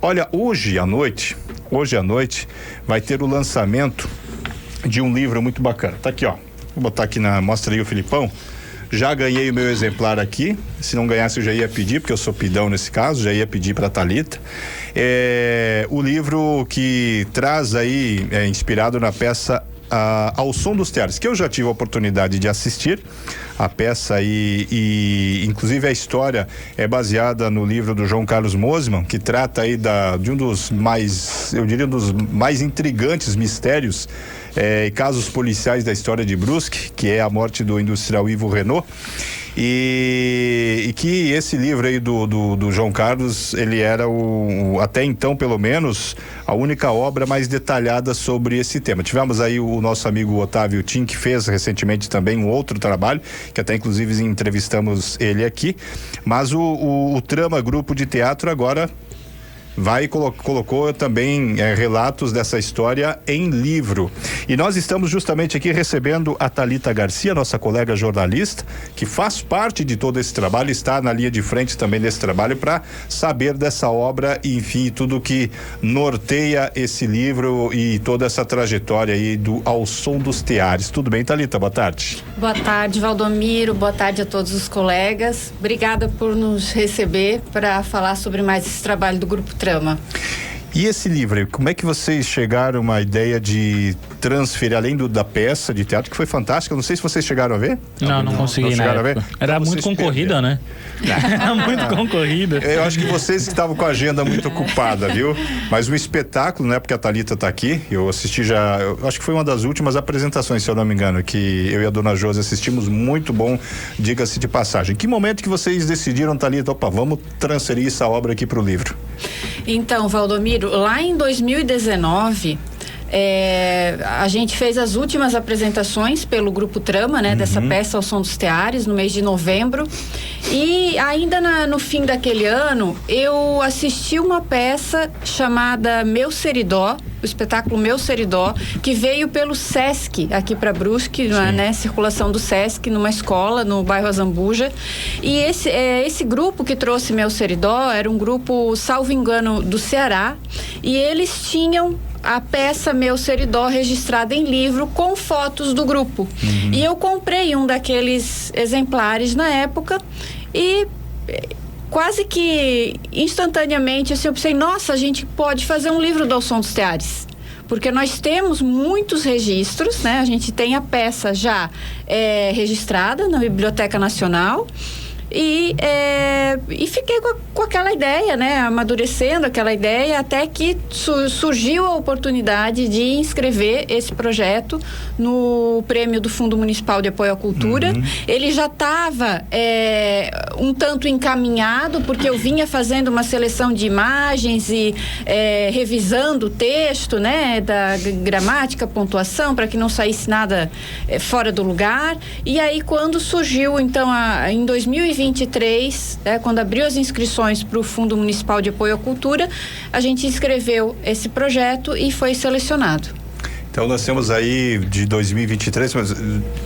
Olha, hoje à noite vai ter o lançamento de um livro muito bacana. Tá aqui, ó. Vou botar aqui mostra aí o Filipão. Já ganhei o meu exemplar aqui. Se não ganhasse eu já ia pedir, porque eu sou pidão nesse caso, já ia pedir para Thalita. O livro que traz aí, inspirado na peça Ao Som dos Teares, que eu já tive a oportunidade de assistir a peça e inclusive a história é baseada no livro do João Carlos Mosman, que trata aí de um dos mais, eu diria, um dos mais intrigantes mistérios e casos policiais da história de Brusque, que é a morte do industrial Ivo Renault. E que esse livro aí do João Carlos, ele era até então, pelo menos, a única obra mais detalhada sobre esse tema. Tivemos aí o nosso amigo Otávio Tim, que fez recentemente também um outro trabalho, que até inclusive entrevistamos ele aqui, mas o Trama Grupo de Teatro agora colocou também relatos dessa história em livro. E nós estamos justamente aqui recebendo a Thalita Garcia, nossa colega jornalista, que faz parte de todo esse trabalho, está na linha de frente também desse trabalho para saber dessa obra e, enfim, tudo que norteia esse livro e toda essa trajetória aí Ao Som dos Teares. Tudo bem, Thalita? Boa tarde. Boa tarde, Valdomiro. Boa tarde a todos os colegas. Obrigada por nos receber para falar sobre mais esse trabalho do Grupo Trama. E esse livro, como é que vocês chegaram a uma ideia de transferir, além da peça de teatro, que foi fantástica? Não sei se vocês chegaram a ver. Não consegui, na época. Era muito concorrida, né? Era muito concorrida. Eu acho que vocês estavam com a agenda muito ocupada, viu? Mas o espetáculo, né? Porque a Thalita tá aqui, eu assisti eu acho que foi uma das últimas apresentações, se eu não me engano, que eu e a dona Josi assistimos, muito bom, diga-se de passagem. Que momento que vocês decidiram, Thalita, opa, vamos transferir essa obra aqui pro livro? Então, Valdomiro, lá em 2019, a gente fez as últimas apresentações pelo Grupo Trama, né? Dessa peça Ao Som dos Teares, no mês de novembro. E ainda no fim daquele ano, eu assisti uma peça chamada Meu Seridó, o espetáculo Meu Seridó, que veio pelo Sesc aqui para Brusque, né? Circulação do Sesc numa escola no bairro Azambuja. E esse grupo que trouxe Meu Seridó era um grupo, salvo engano, do Ceará, e eles tinham a peça Meu Seridó registrada em livro com fotos do grupo. E eu comprei um daqueles exemplares na época e quase que instantaneamente assim, eu pensei, nossa, a gente pode fazer um livro do Ao Som dos Teares. Porque nós temos muitos registros, né? A gente tem a peça já registrada na Biblioteca Nacional. E fiquei com aquela ideia, né? Amadurecendo aquela ideia, até que surgiu a oportunidade de inscrever esse projeto no prêmio do Fundo Municipal de Apoio à Cultura. Ele já estava um tanto encaminhado, porque eu vinha fazendo uma seleção de imagens e revisando o texto, né? Da gramática, pontuação, para que não saísse nada fora do lugar. E aí, quando surgiu, então, em 2023, quando abriu as inscrições para o Fundo Municipal de Apoio à Cultura, a gente inscreveu esse projeto e foi selecionado. Então nós temos aí de 2023, mas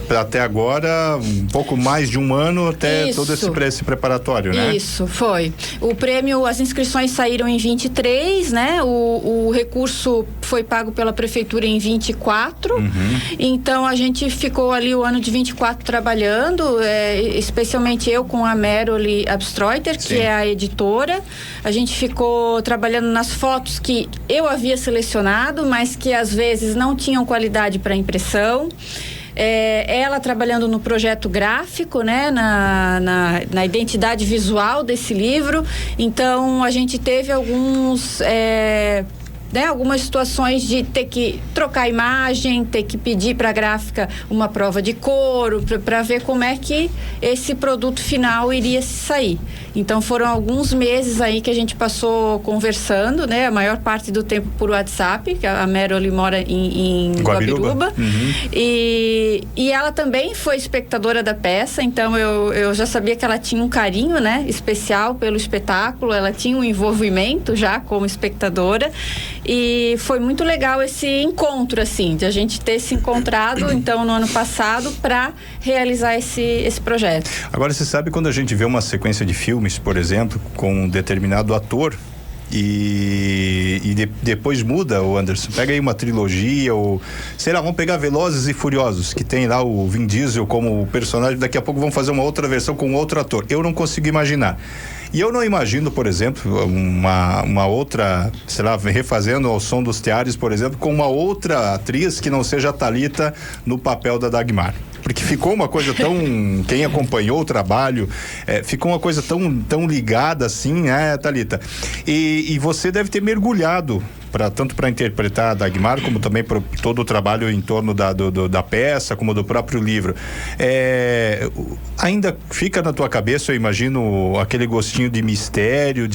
até agora um pouco mais de um ano até todo esse preparatório, né? Isso, foi. O prêmio, as inscrições saíram em 23, né? O recurso foi pago pela prefeitura em 24. Então a gente ficou ali o ano de 24 trabalhando, especialmente eu com a Meroli Abstreuter, que é a editora. A gente ficou trabalhando nas fotos que eu havia selecionado, mas que às vezes não tinham qualidade para impressão. Ela trabalhando no projeto gráfico, né, na identidade visual desse livro. Então a gente teve algumas situações de ter que trocar a imagem, ter que pedir para a gráfica uma prova de cor, para ver como é que esse produto final iria sair. Então foram alguns meses aí que a gente passou conversando, né? A maior parte do tempo por WhatsApp, que a Meroli mora em Guabiruba. E ela também foi espectadora da peça, então eu já sabia que ela tinha um carinho, né? Especial pelo espetáculo, ela tinha um envolvimento já como espectadora. E foi muito legal esse encontro, assim, de a gente ter se encontrado, então, no ano passado, para realizar esse projeto. Agora, você sabe quando a gente vê uma sequência de filmes, por exemplo, com um determinado ator, depois muda, o Anderson. Pega aí uma trilogia, ou sei lá, vamos pegar Velozes e Furiosos, que tem lá o Vin Diesel como personagem, daqui a pouco vão fazer uma outra versão com outro ator. Eu não consigo imaginar. E eu não imagino, por exemplo, uma outra, sei lá, refazendo Ao Som dos Teares, por exemplo, com uma outra atriz que não seja a Thalita no papel da Dagmar. Porque ficou uma coisa tão... Quem acompanhou o trabalho, ficou uma coisa tão ligada assim, né, Thalita? E você deve ter mergulhado, tanto para interpretar a Dagmar, como também para todo o trabalho em torno da peça, como do próprio livro. Ainda fica na tua cabeça, eu imagino, aquele gostinho de mistério,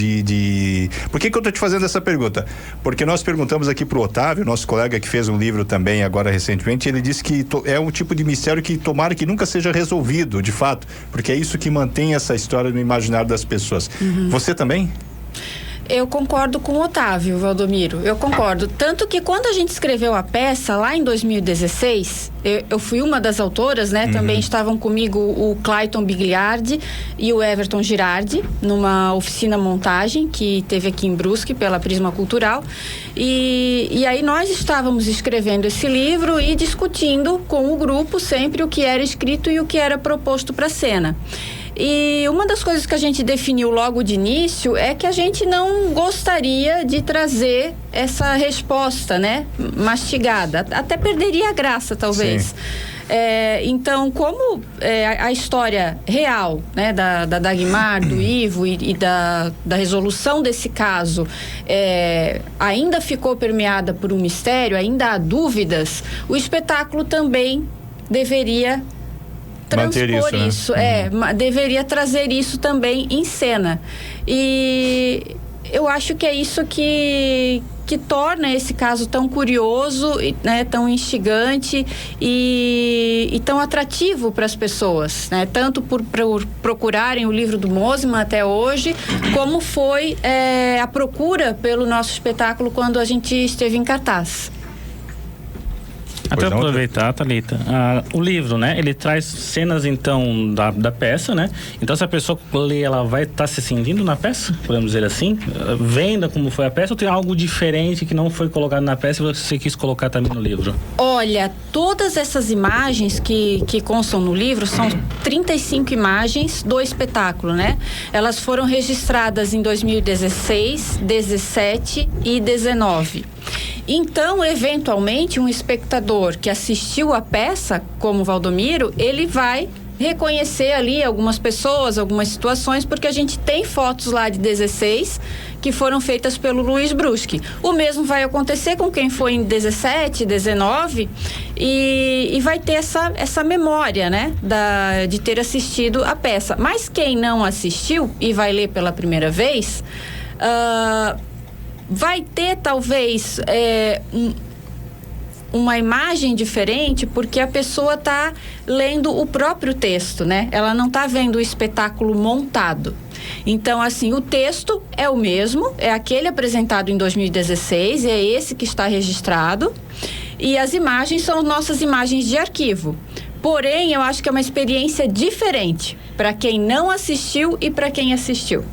Por que eu estou te fazendo essa pergunta? Porque nós perguntamos aqui pro Otávio, nosso colega que fez um livro também agora recentemente, ele disse que é um tipo de mistério que tomara que nunca seja resolvido, de fato, porque é isso que mantém essa história no imaginário das pessoas. Você também? Eu concordo com o Otávio, Valdomiro, eu concordo. Tanto que quando a gente escreveu a peça, lá em 2016, eu fui uma das autoras, né? Também estavam comigo o Clayton Bigliardi e o Everton Girardi, numa oficina montagem que teve aqui em Brusque, pela Prisma Cultural. E aí nós estávamos escrevendo esse livro e discutindo com o grupo sempre o que era escrito e o que era proposto para a cena. E uma das coisas que a gente definiu logo de início é que a gente não gostaria de trazer essa resposta, né, mastigada. Até perderia a graça, talvez. Então, como a história real, né, da Dagmar, do Ivo e da resolução desse caso ainda ficou permeada por um mistério, ainda há dúvidas, o espetáculo também deveria transpor isso, deveria trazer isso também em cena. E eu acho que é isso que torna esse caso tão curioso, né, tão instigante e tão atrativo para as pessoas, né? Tanto por procurarem o livro do Mosman até hoje, como foi a procura pelo nosso espetáculo quando a gente esteve em cartaz. Até aproveitar, Thalita, o livro, né? Ele traz cenas, então, da peça, né? Então, se a pessoa lê, ela vai estar se sentindo na peça, podemos dizer assim? Vendo como foi a peça, ou tem algo diferente que não foi colocado na peça e você quis colocar também no livro? Olha, todas essas imagens que constam no livro são 35 imagens do espetáculo, né? Elas foram registradas em 2016, 17 e 19. Então, eventualmente, um espectador que assistiu a peça, como Valdomiro, ele vai reconhecer ali algumas pessoas, algumas situações, porque a gente tem fotos lá de 16 que foram feitas pelo Luiz Bruschi. O mesmo vai acontecer com quem foi em 17, 19 e vai ter essa memória, né, de ter assistido a peça. Mas quem não assistiu e vai ler pela primeira vez, vai ter talvez uma imagem diferente, porque a pessoa está lendo o próprio texto, né? Ela não está vendo o espetáculo montado. Então, assim, o texto é o mesmo, é aquele apresentado em 2016, é esse que está registrado, e as imagens são nossas imagens de arquivo. Porém, eu acho que é uma experiência diferente para quem não assistiu e para quem assistiu.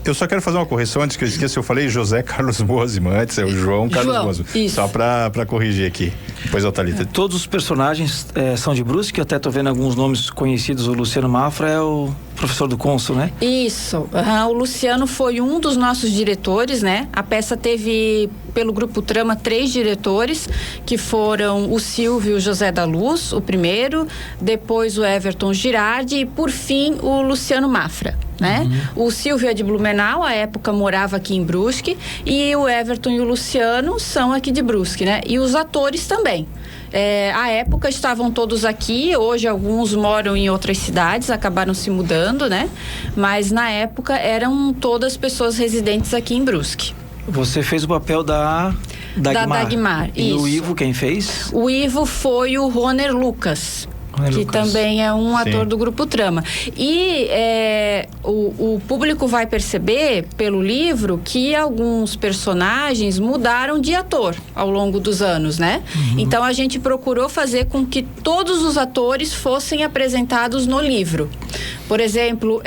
Eu só quero fazer uma correção antes que eu esqueça. Eu falei José Carlos Mosman, antes é o João Carlos Mosman. Só para corrigir aqui. Pois é, Thalita. Todos os personagens são de Brusque, até tô vendo alguns nomes conhecidos. O Luciano Mafra é o professor do Cônsul, né? Isso. O Luciano foi um dos nossos diretores, né? A peça teve, pelo Grupo Trama, 3 diretores, que foram o Silvio José da Luz, o primeiro, depois o Everton Girardi e, por fim, o Luciano Mafra, né? O Silvio é de Blumenau, à época morava aqui em Brusque, e o Everton e o Luciano são aqui de Brusque, né? E os atores também. À época estavam todos aqui, hoje alguns moram em outras cidades, acabaram se mudando, né? Mas na época eram todas pessoas residentes aqui em Brusque. Você fez o papel da Dagmar. E isso. o Ivo, quem fez? O Ivo foi o Roner Lucas. Que também é um ator do Grupo Trama. E o público vai perceber pelo livro que alguns personagens mudaram de ator ao longo dos anos, né? Então a gente procurou fazer com que todos os atores fossem apresentados no livro. Por exemplo,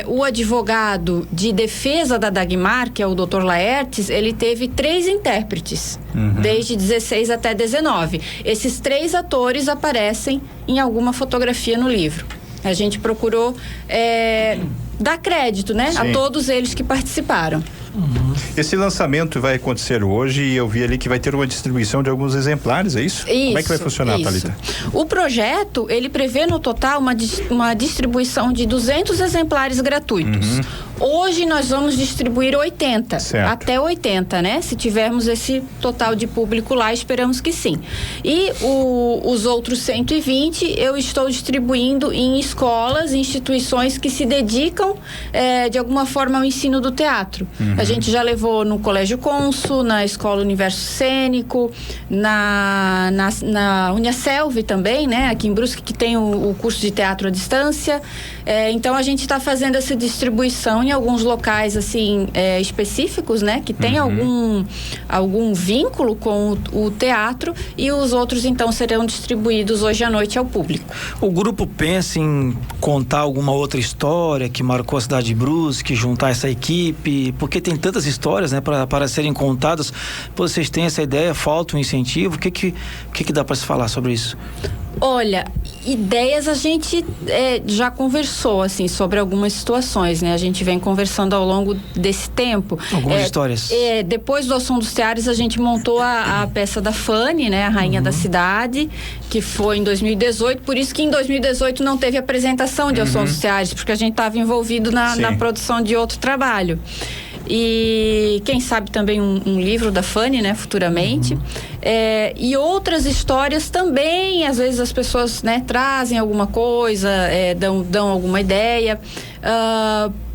o advogado de defesa da Dagmar, que é o Dr. Laertes, ele teve 3 intérpretes, desde 16 até 19. Esses 3 atores aparecem em alguma fotografia no livro. A gente procurou dar crédito, né, a todos eles que participaram. Esse lançamento vai acontecer hoje e eu vi ali que vai ter uma distribuição de alguns exemplares, é isso? Como é que vai funcionar, Thalita? O projeto, ele prevê no total uma distribuição de 200 exemplares gratuitos. Hoje nós vamos distribuir 80, até 80, né? Se tivermos esse total de público lá, esperamos que sim. E os outros 120 eu estou distribuindo em escolas, instituições que se dedicam de alguma forma ao ensino do teatro. A gente já levou no Colégio Consul, na Escola Universo Cênico, na Uniaselv também, né? Aqui em Brusque, que tem o curso de teatro à distância. Então a gente está fazendo essa distribuição em alguns locais assim específicos, né? Que tem algum vínculo com o teatro, e os outros então serão distribuídos hoje à noite ao público. O grupo pensa em contar alguma outra história que marcou a cidade de Brusque, juntar essa equipe, porque tem tantas histórias, né, para serem contadas. Vocês têm essa ideia? Falta um incentivo? O que dá para se falar sobre isso? Olha, ideias a gente já conversou, assim, sobre algumas situações, né? A gente vem conversando ao longo desse tempo. Algumas histórias. Depois do Ao Som dos Teares, a gente montou a peça da Fanny, né? A Rainha da Cidade, que foi em 2018. Por isso que em 2018 não teve apresentação de Ao Som dos Teares, porque a gente estava envolvido na produção de outro trabalho. E quem sabe também um livro da Fanny, né, futuramente. E outras histórias também, às vezes as pessoas, né, trazem alguma coisa, dão alguma ideia.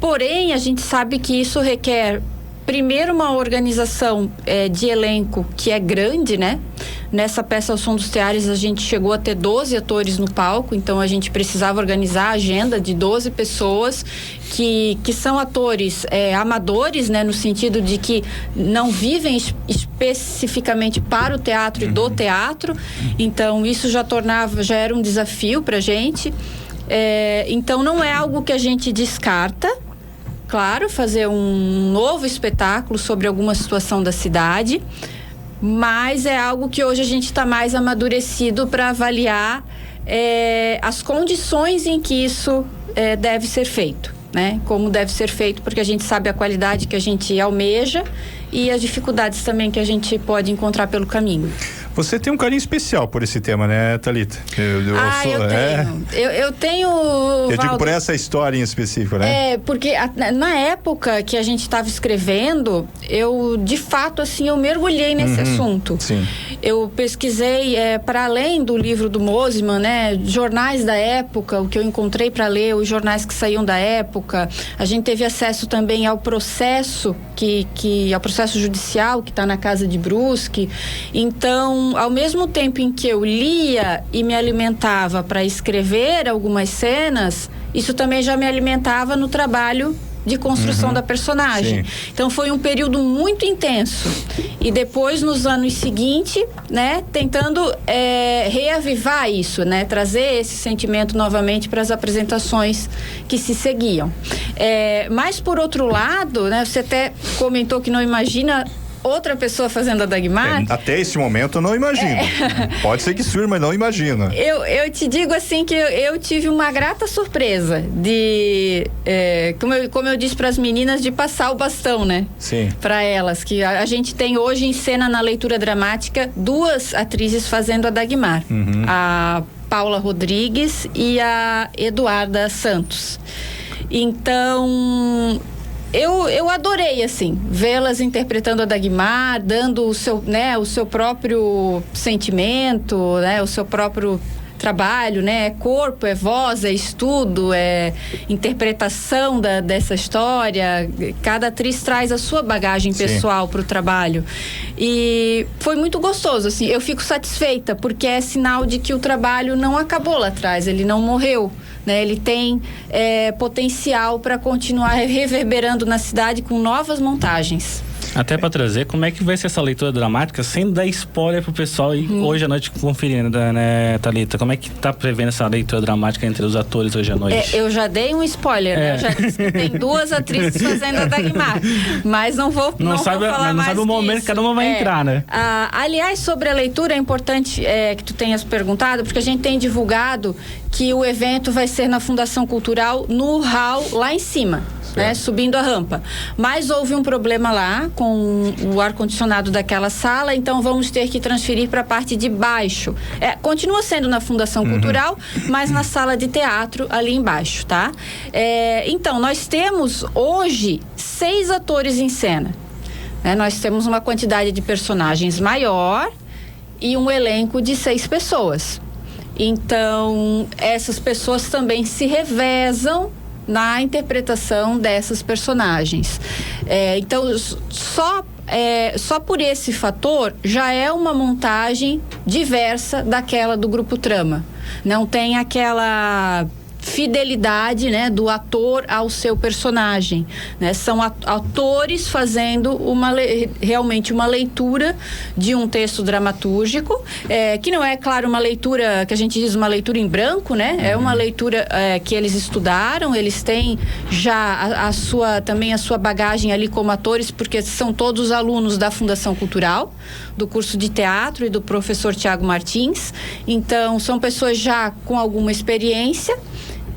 Porém, a gente sabe que isso requer primeiro uma organização de elenco que é grande, né? Nessa peça Ao Som dos Teares a gente chegou a ter 12 atores no palco, então a gente precisava organizar a agenda de 12 pessoas que são atores amadores, né? No sentido de que não vivem especificamente para o teatro e do teatro, então isso já era um desafio pra gente. Então não é algo que a gente descarta. Claro, fazer um novo espetáculo sobre alguma situação da cidade, mas é algo que hoje a gente está mais amadurecido para avaliar as condições em que isso deve ser feito, né? Como deve ser feito, porque a gente sabe a qualidade que a gente almeja e as dificuldades também que a gente pode encontrar pelo caminho. Você tem um carinho especial por esse tema, né, Thalita? Eu tenho. Eu digo por essa história em específico, né? Porque na época que a gente estava escrevendo, eu, de fato, assim, eu mergulhei nesse assunto. Sim. Eu pesquisei, para além do livro do Mosimann, né, jornais da época, o que eu encontrei para ler, os jornais que saíam da época. A gente teve acesso também ao processo, ao processo judicial que está na Casa de Brusque. Então, ao mesmo tempo em que eu lia e me alimentava para escrever algumas cenas, isso também já me alimentava no trabalho de construção da personagem. Sim. Então foi um período muito intenso. E depois, nos anos seguintes, né, tentando reavivar isso, né, trazer esse sentimento novamente para as apresentações que se seguiam. Mas por outro lado, né, você até comentou que não imagina outra pessoa fazendo a Dagmar. Até esse momento eu não imagino. Pode ser que surja, mas não imagino. Eu te digo assim que eu tive uma grata surpresa de, como eu disse para as meninas, de passar o bastão, né? Sim. Para elas, que a gente tem hoje em cena na leitura dramática 2 atrizes fazendo a Dagmar. A Paula Rodrigues e a Eduarda Santos. Então, eu adorei, assim, vê-las interpretando a Dagmar, dando o seu próprio sentimento, né? O seu próprio trabalho, né? É corpo, é voz, é estudo, é interpretação dessa história. Cada atriz traz a sua bagagem pessoal para o trabalho. E foi muito gostoso, assim. Eu fico satisfeita, porque é sinal de que o trabalho não acabou lá atrás, ele não morreu. Né, ele tem potencial para continuar reverberando na cidade com novas montagens. Até para trazer, como é que vai ser essa leitura dramática, sem dar spoiler pro pessoal ir hoje à noite conferindo, né, Thalita? Como é que tá prevendo essa leitura dramática entre os atores hoje à noite? Eu já dei um spoiler, né? Eu já disse que tem 2 atrizes fazendo a Dagmar, mas não vou falar mais o momento que cada uma vai entrar, né? Aliás, sobre a leitura, é importante que tu tenhas perguntado, porque a gente tem divulgado que o evento vai ser na Fundação Cultural, no hall lá em cima. Né, subindo a rampa. Mas houve um problema lá com o ar-condicionado daquela sala, então vamos ter que transferir para a parte de baixo. Continua sendo na Fundação Cultural, mas na sala de teatro ali embaixo, tá? Então, nós temos hoje 6 atores em cena. Nós temos uma quantidade de personagens maior e um elenco de 6 pessoas. Então, essas pessoas também se revezam na interpretação dessas personagens. Então, só por esse fator já é uma montagem diversa daquela do Grupo Trama. Não tem aquela fidelidade, né, do ator ao seu personagem, né? São atores fazendo realmente uma leitura de um texto dramatúrgico, que não é, claro, uma leitura que a gente diz uma leitura em branco, né? É uma leitura que eles estudaram, eles têm já também a sua bagagem ali como atores, porque são todos alunos da Fundação Cultural, do curso de teatro e do professor Tiago Martins. Então, são pessoas já com alguma experiência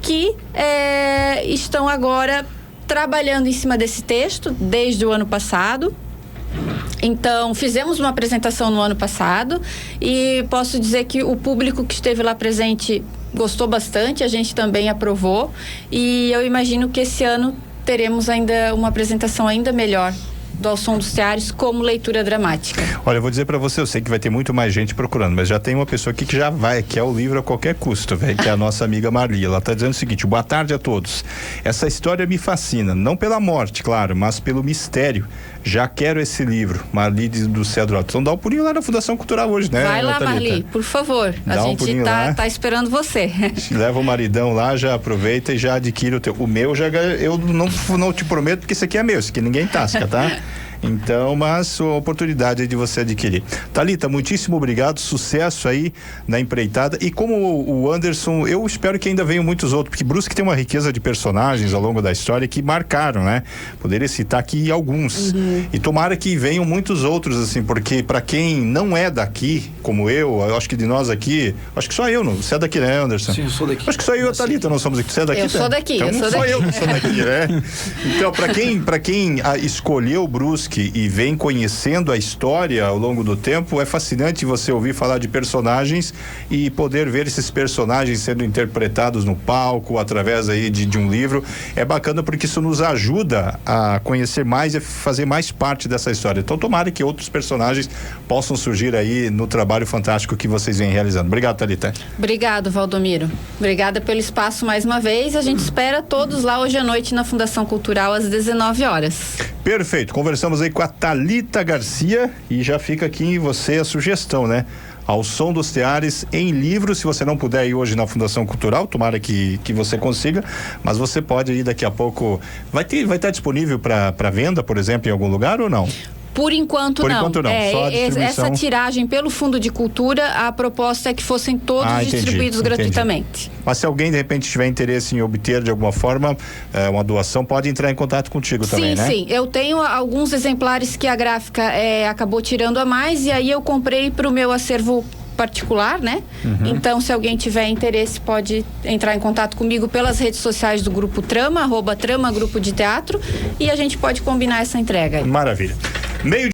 que estão agora trabalhando em cima desse texto desde o ano passado. Então, fizemos uma apresentação no ano passado e posso dizer que o público que esteve lá presente gostou bastante, a gente também aprovou, e eu imagino que esse ano teremos ainda uma apresentação ainda melhor do Ao Som dos Teares como leitura dramática. Olha, eu vou dizer pra você, eu sei que vai ter muito mais gente procurando, mas já tem uma pessoa aqui que já quer o livro a qualquer custo, velho, que é a nossa amiga Marli. Ela tá dizendo o seguinte: boa tarde a todos. Essa história me fascina, não pela morte, claro, mas pelo mistério. Já quero esse livro. Marli do Cedro Alto. Então dá um pulinho lá na Fundação Cultural hoje, né? Vai lá, Thalita? Marli, por favor. A gente tá esperando você. Leva o maridão lá, já aproveita e já adquire o teu. O meu eu não te prometo, porque esse aqui é meu, esse aqui ninguém tasca, tá? Então, mas a oportunidade de você adquirir. Thalita, muitíssimo obrigado, sucesso aí na empreitada. E como o Anderson, eu espero que ainda venham muitos outros, porque Brusque tem uma riqueza de personagens ao longo da história que marcaram, né? Poderia citar aqui alguns. E tomara que venham muitos outros, assim, porque para quem não é daqui, como eu acho que de nós aqui, acho que só eu, não. Você é daqui, né, Anderson? Sim, eu sou daqui. Acho que só eu e a Thalita não somos daqui. Você é daqui? Eu sou daqui, então, eu sou só daqui. eu não sou daqui, né? Então, para quem escolheu Brusque e vem conhecendo a história ao longo do tempo, é fascinante você ouvir falar de personagens e poder ver esses personagens sendo interpretados no palco, através aí de um livro. É bacana porque isso nos ajuda a conhecer mais e fazer mais parte dessa história. Então, tomara que outros personagens possam surgir aí no trabalho fantástico que vocês vêm realizando. Obrigado, Thalita. Obrigado, Valdomiro. Obrigada pelo espaço mais uma vez. A gente espera todos lá hoje à noite na Fundação Cultural às 19 horas. Perfeito. Conversamos aí com a Thalita Garcia e já fica aqui em você a sugestão, né? Ao Som dos Teares em livro, se você não puder ir hoje na Fundação Cultural, tomara que você consiga, mas você pode ir daqui a pouco. Vai estar disponível para venda, por exemplo, em algum lugar ou não? Por enquanto não. Só a distribuição. Essa tiragem pelo Fundo de Cultura, a proposta é que fossem todos distribuídos gratuitamente. Mas se alguém de repente tiver interesse em obter de alguma forma uma doação, pode entrar em contato contigo também, né? Sim, eu tenho alguns exemplares que a gráfica acabou tirando a mais, e aí eu comprei para o meu acervo particular, né? Então, se alguém tiver interesse, pode entrar em contato comigo pelas redes sociais do Grupo Trama, @Trama Grupo de Teatro, e a gente pode combinar essa entrega aí. Maravilha.